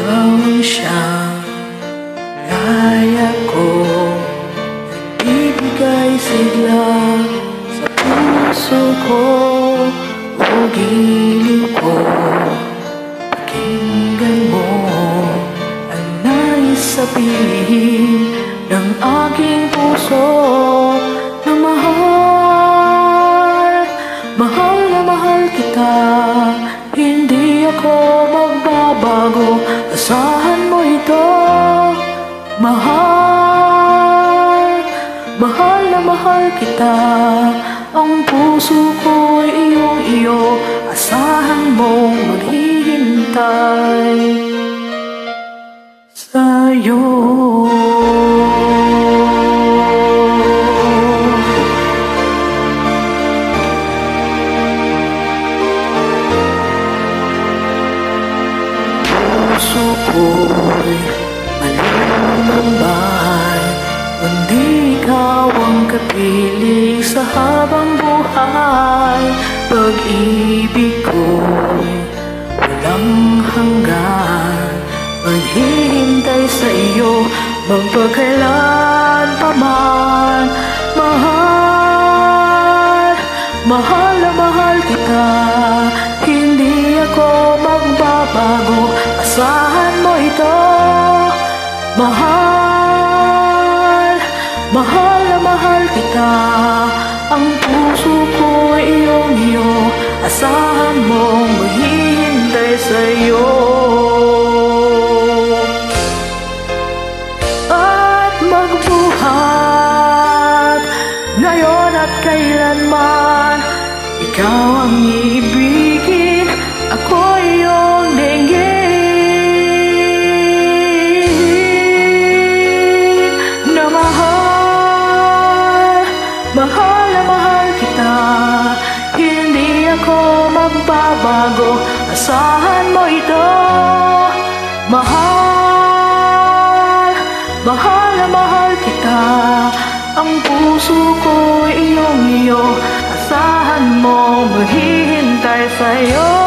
Ikaw ang siyang gaya ko, ibigay sigla sa puso ko o giliw ko. Pakinggan mo ang nais sabihin ng aking puso na mahal, mahal na mahal kita. Hindi ako magbabago, asahan mo ito. Mahal, mahal na mahal kita. Ang puso ko'y iyong-iyo, asahan mong maghihintay sa'yo. Puso ko'y malulambay, kundi ikaw ang kapiling sa habang buhay. Pag-ibig ko'y walang hanggan, maghihintay sa iyo magpakailan pa man. Mahal, mahal na mahal kita. Hindi ako magbabago, asahan mo ito. Mahal, mahal na mahal kita. Ang puso ko'y iyong-iyo, asahan mong maghihintay sa'yo. At magbuhat ngayon at kailanman, ikaw ang iibigin, ako iyong dinggin. Na mahal, mahal na mahal kita. Hindi ako magbabago, asahan mo ito. Mahal, mahal na mahal kita. Ang puso ko'y iyong-iyo, asahan mo maghihintay sa'yo.